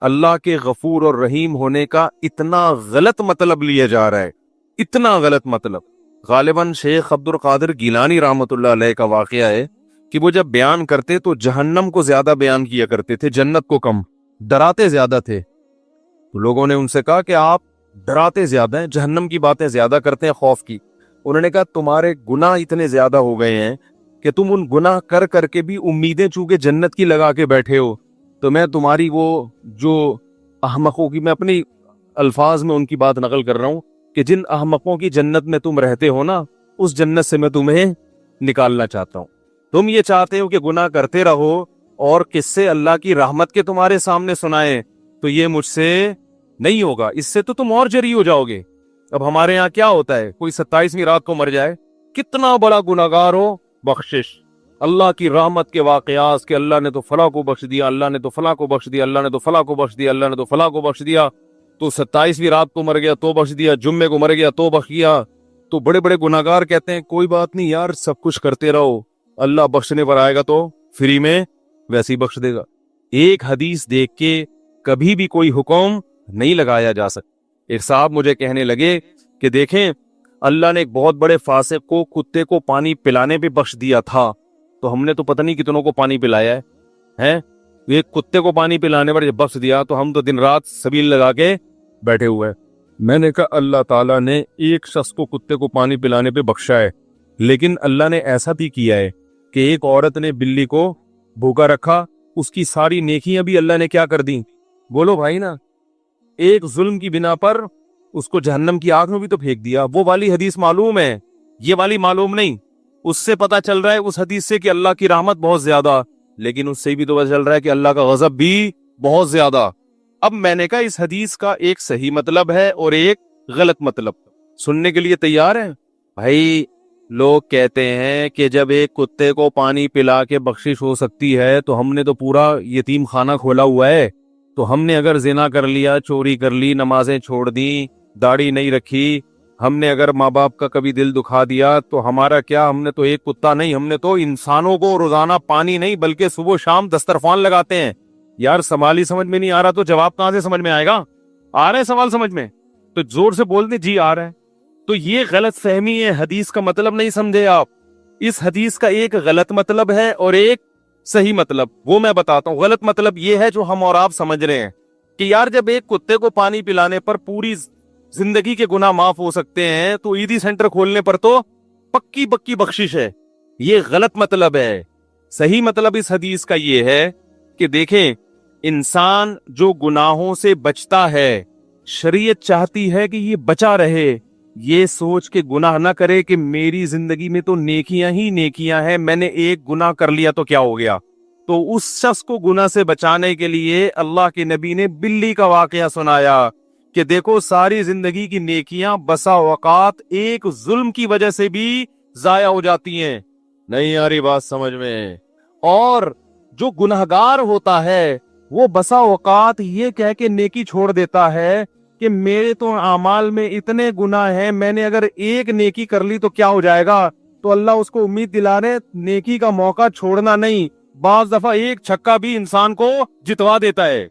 اللہ کے غفور اور رحیم ہونے کا اتنا غلط مطلب لیا جا رہا ہے، اتنا غلط مطلب۔ غالباً شیخ عبد القادر گیلانی رحمۃ اللہ علیہ کا واقعہ ہے کہ وہ جب بیان کرتے تو جہنم کو زیادہ بیان کیا کرتے تھے، جنت کو کم، ڈراتے زیادہ تھے۔ تو لوگوں نے ان سے کہا کہ آپ ڈراتے زیادہ ہیں، جہنم کی باتیں زیادہ کرتے ہیں، خوف کی۔ انہوں نے کہا تمہارے گناہ اتنے زیادہ ہو گئے ہیں کہ تم ان گناہ کر کر کے بھی امیدیں چونکہ جنت کی لگا کے بیٹھے ہو، تو میں تمہاری وہ جو احمقوں کی، میں اپنی الفاظ میں ان کی بات نقل کر رہا ہوں کہ جن احمقوں کی جنت میں تم رہتے ہو نا، اس جنت سے میں تمہیں نکالنا چاہتا ہوں۔ تم یہ چاہتے ہو کہ گناہ کرتے رہو اور قصے اللہ کی رحمت کے تمہارے سامنے سنائیں، تو یہ مجھ سے نہیں ہوگا، اس سے تو تم اور جری ہو جاؤ گے۔ اب ہمارے ہاں کیا ہوتا ہے، کوئی 27ویں رات کو مر جائے، کتنا بڑا گناہگار ہو، بخشش، اللہ کی رحمت کے واقعات کہ اللہ نے تو فلاں کو بخش دیا، اللہ نے تو فلاں کو بخش دیا، اللہ نے تو فلاں کو بخش دیا، اللہ نے تو فلاں کو بخش دیا، تو 27ویں رات کو مر گیا تو بخش دیا، جمعے کو مر گیا تو بخش دیا۔ تو بڑے بڑے گناہگار کہتے ہیں کوئی بات نہیں یار، سب کچھ کرتے رہو، اللہ بخشنے پر آئے گا تو فری میں ویسے ہی بخش دے گا۔ ایک حدیث دیکھ کے کبھی بھی کوئی حکم نہیں لگایا جا سکتا۔ ایک صاحب مجھے کہنے لگے کہ دیکھیں اللہ نے ایک بہت بڑے فاسق کو کتے کو پانی پلانے پہ بخش دیا تھا، تو ہم نے تو پتہ نہیں کتنوں کو پانی پلایا ہے، ایک کتے کو پانی پلانے پر جب بخش دیا تو ہم تو دن رات سبیل لگا کے بیٹھے ہوئے۔ میں نے کہا اللہ تعالیٰ نے ایک شخص کو کتے کو پانی پلانے پہ بخشا ہے، لیکن اللہ نے ایسا بھی کیا ہے کہ ایک عورت نے بلی کو بھوکا رکھا، اس کی ساری نیکیاں بھی اللہ نے کیا کر دیں؟ بولو بھائی نا، ایک ظلم کی بنا پر اس کو جہنم کی آگ میں بھی تو پھینک دیا۔ وہ والی حدیث معلوم ہے، یہ والی معلوم نہیں۔ اس سے پتا چل رہا ہے اس حدیث سے کہ اللہ کی رحمت بہت زیادہ، لیکن اس سے بھی تو پتا چل رہا ہے کہ اللہ کا غضب بھی بہت زیادہ۔ اب میں نے کہا اس حدیث کا ایک صحیح مطلب ہے اور ایک غلط مطلب، سننے کے لیے تیار ہیں؟ بھائی لوگ کہتے ہیں کہ جب ایک کتے کو پانی پلا کے بخشش ہو سکتی ہے تو ہم نے تو پورا یتیم خانہ کھولا ہوا ہے، تو ہم نے اگر زنا کر لیا، چوری کر لی، نمازیں چھوڑ دیں، داڑھی نہیں رکھی، ہم نے اگر ماں باپ کا کبھی دل دکھا دیا تو ہمارا کیا، ہم نے تو ایک کتا نہیں، ہم نے تو انسانوں کو روزانہ پانی نہیں بلکہ صبح و شام دسترخوان لگاتے ہیں۔ یار سوال سمجھ میں نہیں آ رہا تو جواب کہاں سے سمجھ میں آئے گا؟ آ رہا ہے سوال سمجھ میں تو زور سے بول دیں جی آ رہا ہے۔ تو یہ غلط فہمی ہے، حدیث کا مطلب نہیں سمجھے آپ۔ اس حدیث کا ایک غلط مطلب ہے اور ایک صحیح مطلب، وہ میں بتاتا ہوں۔ غلط مطلب یہ ہے جو ہم اور آپ سمجھ رہے ہیں کہ یار جب ایک کتے کو پانی پلانے پر پوری زندگی کے گناہ معاف ہو سکتے ہیں تو عیدی سینٹر کھولنے پر تو پکی پکی بخشش ہے۔ یہ غلط مطلب ہے۔ صحیح مطلب اس حدیث کا یہ ہے کہ دیکھیں انسان جو گناہوں سے بچتا ہے، شریعت چاہتی ہے کہ یہ بچا رہے، یہ سوچ کے گناہ نہ کرے کہ میری زندگی میں تو نیکیاں ہی نیکیاں ہیں، میں نے ایک گناہ کر لیا تو کیا ہو گیا۔ تو اس شخص کو گناہ سے بچانے کے لیے اللہ کے نبی نے بلی کا واقعہ سنایا کہ دیکھو ساری زندگی کی نیکیاں بسا اوقات ایک ظلم کی وجہ سے بھی ضائع ہو جاتی ہیں۔ نہیں آ رہی بات سمجھ میں؟ اور جو گنہگار ہوتا ہے وہ بسا اوقات یہ کہہ کے نیکی چھوڑ دیتا ہے کہ میرے تو اعمال میں اتنے گناہ ہیں، میں نے اگر ایک نیکی کر لی تو کیا ہو جائے گا، تو اللہ اس کو امید دلا رہے نیکی کا موقع چھوڑنا نہیں، بعض دفعہ ایک چھکا بھی انسان کو جتوا دیتا ہے۔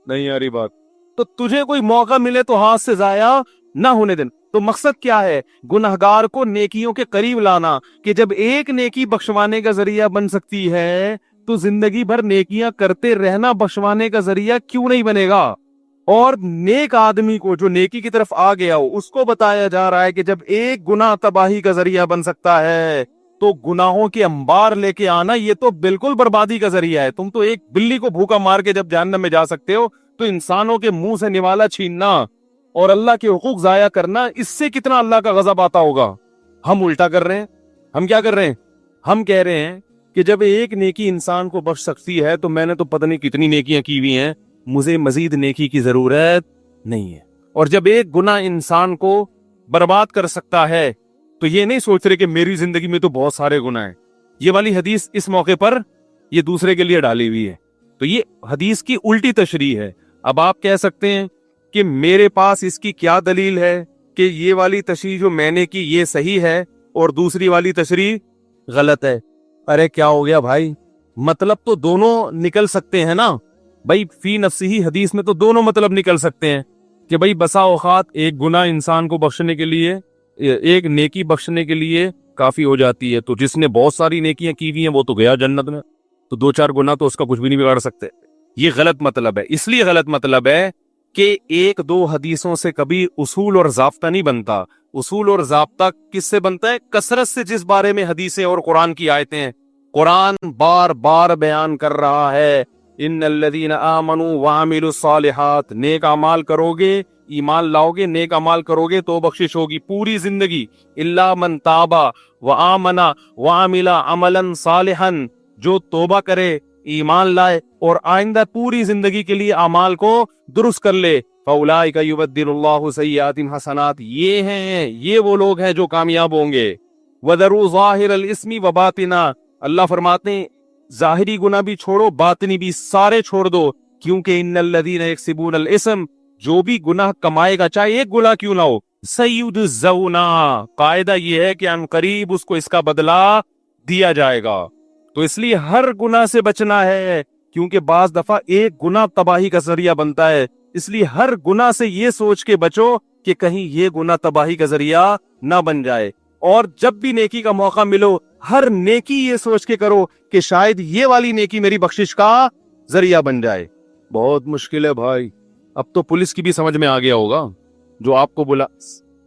نہیں آ رہی بات؟ تو تجھے کوئی موقع ملے تو ہاتھ سے ضائع نہ ہونے دینا۔ تو مقصد کیا ہے؟ گنہگار کو نیکیوں کے قریب لانا، کہ جب ایک نیکی بخشوانے کا ذریعہ بن سکتی ہے تو زندگی بھر نیکیاں کرتے رہنا بخشوانے کا ذریعہ کیوں نہیں بنے گا۔ اور نیک آدمی کو جو نیکی کی طرف آ گیا ہو اس کو بتایا جا رہا ہے کہ جب ایک گناہ تباہی کا ذریعہ بن سکتا ہے تو گناہوں کے انبار لے کے آنا یہ تو بالکل بربادی کا ذریعہ ہے۔ تم تو ایک بلی کو بھوکا مار کے جب جہنم میں جا سکتے ہو تو انسانوں کے منہ سے نوالا چھیننا اور اللہ کے حقوق ضائع کرنا، اس سے کتنا اللہ کا غضب آتا ہوگا۔ ہم الٹا کر رہے ہیں۔ ہم کیا کر رہے ہیں؟ ہم کہہ رہے ہیں کہ جب ایک نیکی انسان کو بخش سکتی ہے تو میں نے تو پتہ نہیں کتنی نیکیاں کی ہوئی ہیں، مجھے مزید نیکی کی ضرورت نہیں ہے۔ اور جب ایک گناہ انسان کو برباد کر سکتا ہے تو یہ نہیں سوچ رہے کہ میری زندگی میں تو بہت سارے گناہ ہیں۔ یہ والی حدیث اس موقع پر یہ دوسرے کے لیے ڈالی ہوئی ہے، تو یہ حدیث کی الٹی تشریح ہے۔ اب آپ کہہ سکتے ہیں کہ میرے پاس اس کی کیا دلیل ہے کہ یہ والی تشریح جو میں نے کی یہ صحیح ہے اور دوسری والی تشریح غلط ہے؟ ارے کیا ہو گیا بھائی، مطلب تو دونوں نکل سکتے ہیں نا۔ بھائی فی نفسی حدیث میں تو دونوں مطلب نکل سکتے ہیں کہ بھائی بسا اوقات ایک گناہ انسان کو بخشنے کے لیے، ایک نیکی بخشنے کے لیے کافی ہو جاتی ہے، تو جس نے بہت ساری نیکیاں کی ہوئی ہیں وہ تو گیا جنت میں، تو دو چار گناہ تو اس کا کچھ بھی نہیں بگاڑ سکتے۔ یہ غلط مطلب ہے، اس لیے غلط مطلب ہے کہ ایک دو حدیثوں سے کبھی اصول اور ضابطہ نہیں بنتا۔ اصول اور ضابطہ کس سے بنتا ہے؟ کثرت سے جس بارے میں حدیثیں اور قرآن کی آیتیں ہیں۔ قرآن بار بار بیان کر رہا ہے ان الذین آمنوا وعملوا الصالحات، نیک اعمال کرو گے، ایمان لاؤ گے، نیک اعمال کرو گے تو بخشش ہوگی پوری زندگی۔ الا من تاب وآمن وعمل عملا صالحا، جو توبہ کرے، ایمان لائے اور آئندہ پوری زندگی کے لیے اعمال کو درست کر لے، فاولئک یبدل اللہ سیئاتہم حسنات، یہ وہ لوگ ہیں جو کامیاب ہوں گے۔ وذروا ظاہر الاسم وباطنا، اللہ فرماتے ہیں ظاہری گناہ بھی چھوڑو، باطنی بھی، سارے چھوڑ دو، کیونکہ ان الذین یکسبون الاسم، جو بھی گناہ کمائے گا چاہے ایک گناہ کیوں نہ ہو، سیجزون، قاعدہ یہ ہے کہ ان قریب اس کو اس کا بدلہ دیا جائے گا۔ تو اس لیے ہر گناہ سے بچنا ہے، کیونکہ بعض دفعہ ایک گناہ تباہی کا ذریعہ بنتا ہے، اس لیے ہر گناہ سے یہ سوچ کے بچو کہ کہیں یہ گناہ تباہی کا ذریعہ نہ بن جائے، اور جب بھی نیکی کا موقع ملو ہر نیکی یہ سوچ کے کرو کہ شاید یہ والی نیکی میری بخشش کا ذریعہ بن جائے۔ بہت مشکل ہے بھائی، اب تو پولیس کی بھی سمجھ میں آ گیا ہوگا، جو آپ کو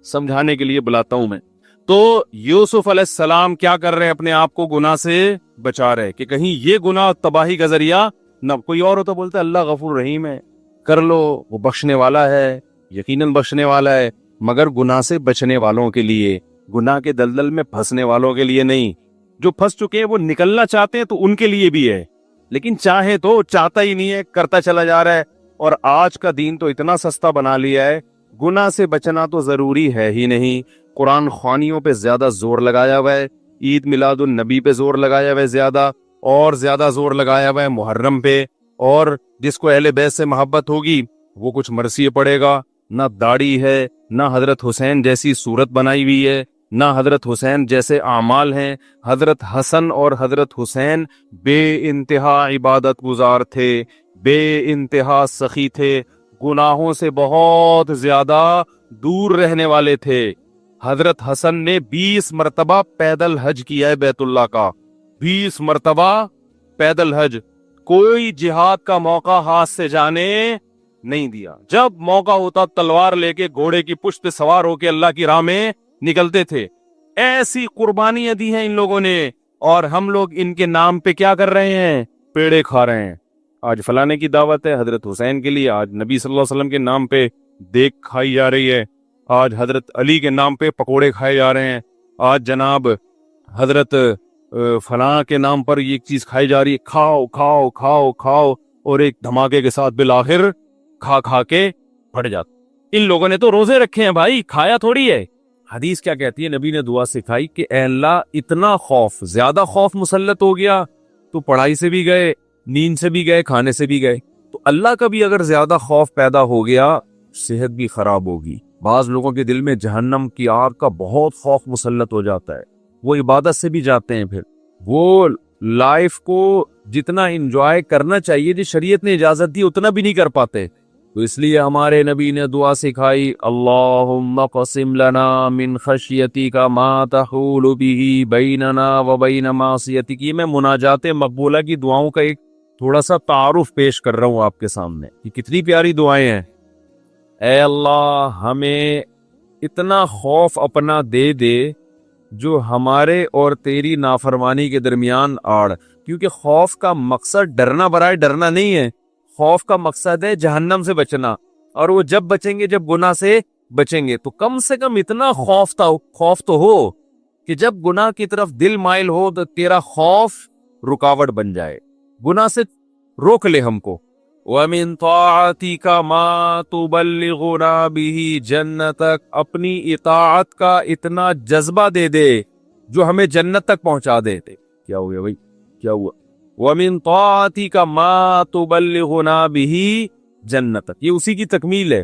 سمجھانے کے لیے بلاتا ہوں میں۔ تو یوسف علیہ السلام کیا کر رہے ہیں؟ اپنے آپ کو گناہ سے بچا رہے کہ کہیں یہ گناہ تباہی کا ذریعہ نہ۔ کوئی اور ہوتا بولتا ہے اللہ غفور رحیم ہے، کر لو، وہ بخشنے والا ہے، یقیناً بخشنے والا ہے، مگر گناہ سے بچنے والوں کے لیے، گناہ کے دلدل میں پھنسنے والوں کے لیے نہیں۔ جو پھنس چکے ہیں وہ نکلنا چاہتے ہیں تو ان کے لیے بھی ہے، لیکن چاہے تو چاہتا ہی نہیں ہے، کرتا چلا جا رہا ہے۔ اور آج کا دین تو اتنا سستا بنا لیا ہے، گناہ سے بچنا تو ضروری ہے ہی نہیں، قرآن خوانیوں پہ زیادہ زور لگایا ہوا ہے، عید میلاد النبی پہ زور لگایا ہوا ہے زیادہ، اور زیادہ زور لگایا ہوا ہے محرم پہ، اور جس کو اہل بیت سے محبت ہوگی وہ کچھ مرثیے پڑے گا، نہ داڑھی ہے، نہ حضرت حسین جیسی صورت بنائی ہوئی ہے، نہ حضرت حسین جیسے اعمال ہیں۔ حضرت حسن اور حضرت حسین بے انتہا عبادت گزار تھے، بے انتہا سخی تھے، گناہوں سے بہت زیادہ دور رہنے والے تھے۔ حضرت حسن نے 20 مرتبہ پیدل حج کیا ہے بیت اللہ کا، 20 مرتبہ پیدل حج، کوئی جہاد کا موقع ہاتھ سے جانے نہیں دیا۔ جب موقع ہوتا تلوار لے کے گھوڑے کی پشت پہ سوار ہو کے اللہ کی راہ میں نکلتے تھے۔ ایسی قربانیاں دی ہیں ان لوگوں نے، اور ہم لوگ ان کے نام پہ کیا کر رہے ہیں؟ پیڑے کھا رہے ہیں۔ آج فلانے کی دعوت ہے حضرت حسین کے لیے، آج نبی صلی اللہ علیہ وسلم کے نام پہ دیگ کھائی جا رہی ہے، آج حضرت علی کے نام پہ پکوڑے کھائے جا رہے ہیں، آج جناب حضرت فلاں کے نام پر یہ چیز کھائی جا رہی ہے، کھاؤ کھاؤ کھاؤ کھاؤ، اور ایک دھماکے کے ساتھ بالآخر کھا کھا کے پھٹ جاتا۔ ان لوگوں نے تو روزے رکھے ہیں بھائی، کھایا تھوڑی ہے۔ حدیث کیا کہتی ہے؟ نبی نے دعا سکھائی کہ اے اللہ اتنا خوف، زیادہ خوف مسلط ہو گیا تو پڑھائی سے بھی گئے، نیند سے بھی گئے، کھانے سے بھی گئے، تو اللہ کا بھی اگر زیادہ خوف پیدا ہو گیا صحت بھی خراب ہوگی۔ بعض لوگوں کے دل میں جہنم کی آگ کا بہت خوف مسلط ہو جاتا ہے، وہ عبادت سے بھی جاتے ہیں، پھر وہ لائف کو جتنا انجوائے کرنا چاہیے جو شریعت نے اجازت دی اتنا بھی نہیں کر پاتے۔ تو اس لیے ہمارے نبی نے دعا سکھائی، اللہم قسم لنا من خشیتک ما تحول به بیننا وبین معصیتک۔ یہ میں مناجات مقبولہ کی دعاؤں کا ایک تھوڑا سا تعارف پیش کر رہا ہوں آپ کے سامنے، یہ کتنی پیاری دعائیں ہیں۔ اے اللہ ہمیں اتنا خوف اپنا دے دے جو ہمارے اور تیری نافرمانی کے درمیان آڑ، کیونکہ خوف کا مقصد ڈرنا برائے ڈرنا نہیں ہے، خوف کا مقصد ہے جہنم سے بچنا، اور وہ جب بچیں گے جب گناہ سے بچیں گے۔ تو کم سے کم اتنا خوف تو ہو کہ جب گناہ کی طرف دل مائل ہو تو تیرا خوف رکاوٹ بن جائے، گناہ سے روک لے ہم کو۔ وَمِن طَاعَتِكَ مَا تُبَلِّغُنَا بِهِ جَنَّتَكَ، اپنی اطاعت کا اتنا جذبہ دے دے جو ہمیں جنت تک پہنچا دے۔ کیا ہو گیا بھائی، کیا ہوا؟ وَمِن طَاعَتِكَ مَا تُبَلِّغُنَا بِهِ جَنَّتَكَ، یہ اسی کی تکمیل ہے۔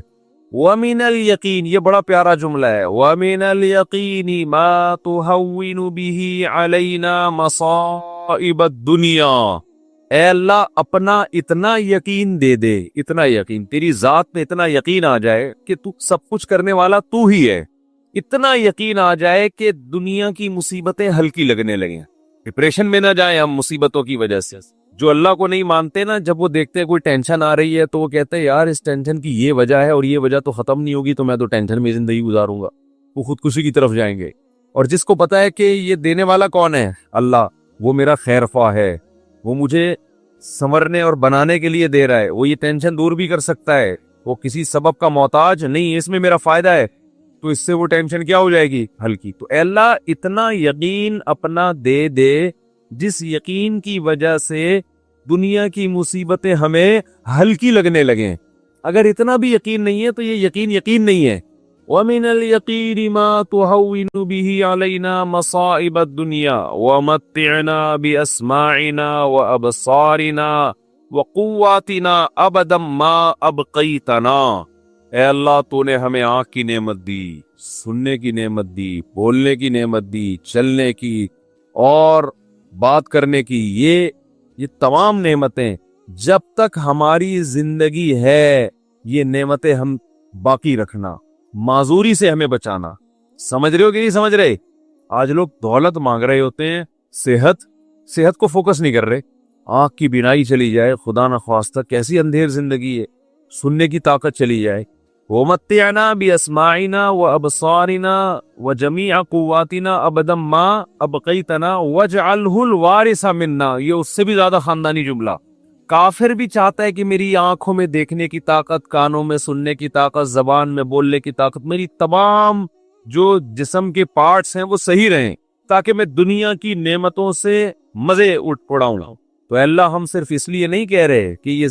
وَمِنَ الْيَقِينِ، یہ بڑا پیارا جملہ ہے، وَمِنَ الْيَقِينِ مَا تُهَوِّنُ بِهِ عَلَيْنَا مَصَائِبَ الدُّنْيَا، اے اللہ اپنا اتنا یقین دے دے، اتنا یقین، تیری ذات میں اتنا یقین آ جائے کہ تو سب کچھ کرنے والا تو ہی ہے، اتنا یقین آ جائے کہ دنیا کی مصیبتیں ہلکی لگنے لگیں، ڈپریشن میں نہ جائیں ہم مصیبتوں کی وجہ سے۔ جو اللہ کو نہیں مانتے نا، جب وہ دیکھتے ہیں کوئی ٹینشن آ رہی ہے تو وہ کہتے ہیں یار اس ٹینشن کی یہ وجہ ہے اور یہ وجہ تو ختم نہیں ہوگی، تو میں تو ٹینشن میں زندگی گزاروں گا، وہ خودکشی کی طرف جائیں گے۔ اور جس کو پتا ہے کہ یہ دینے والا کون ہے، اللہ، وہ میرا خیر خواہ ہے، وہ مجھے سنورنے اور بنانے کے لیے دے رہا ہے، وہ یہ ٹینشن دور بھی کر سکتا ہے، وہ کسی سبب کا محتاج نہیں، اس میں میرا فائدہ ہے، تو اس سے وہ ٹینشن کیا ہو جائے گی، ہلکی۔ تو اے اللہ اتنا یقین اپنا دے دے جس یقین کی وجہ سے دنیا کی مصیبتیں ہمیں ہلکی لگنے لگیں۔ اگر اتنا بھی یقین نہیں ہے تو یہ یقین یقین نہیں ہے۔ وَمِنَ الْيَقِينِ مَا تُهَوِّنُ بِهِ عَلَيْنَا مَصَائِبَ الدُّنْيَا وَمَتِّعْنَا بِأَسْمَاعِنَا وَأَبْصَارِنَا وَقُوَّاتِنَا أَبَدًا مَا أَبْقَيْتَنَا۔ اے اللہ تو نے ہمیں آنکھ کی نعمت دی، سننے کی نعمت دی، بولنے کی نعمت دی، چلنے کی اور بات کرنے کی، یہ تمام نعمتیں جب تک ہماری زندگی ہے یہ نعمتیں ہم باقی رکھنا، معذوری سے ہمیں بچانا۔ سمجھ رہے ہو کہ نہیں سمجھ رہے؟ آج لوگ دولت مانگ رہے ہوتے ہیں، صحت کو فوکس نہیں کر رہے، آنکھ کی بینائی چلی جائے، خدا نخواستہ کیسی اندھیر زندگی ہے، سننے کی طاقت چلی جائے۔ وَمَتِّعْنَا بِأَسْمَاعِنَا وَأَبْصَارِنَا وَجَمِيعَ قُوَّاتِنَا أَبَدًا مَا أَبْقَيْتَنَا وَاجْعَلْهُ الْوَارِثَ مِنَّا۔ یہ اس سے بھی زیادہ خاندانی جملہ۔ کافر بھی چاہتا ہے کہ میری آنکھوں میں دیکھنے کی طاقت، کانوں میں سننے کی طاقت، زبان میں بولنے کی طاقت، میری تمام جو جسم کے پارٹس ہیں وہ صحیح رہیں تاکہ میں دنیا کی نعمتوں سے مزے اڑاؤں۔ تو اے اللہ ہم صرف اس لیے نہیں کہہ رہے کہ یہ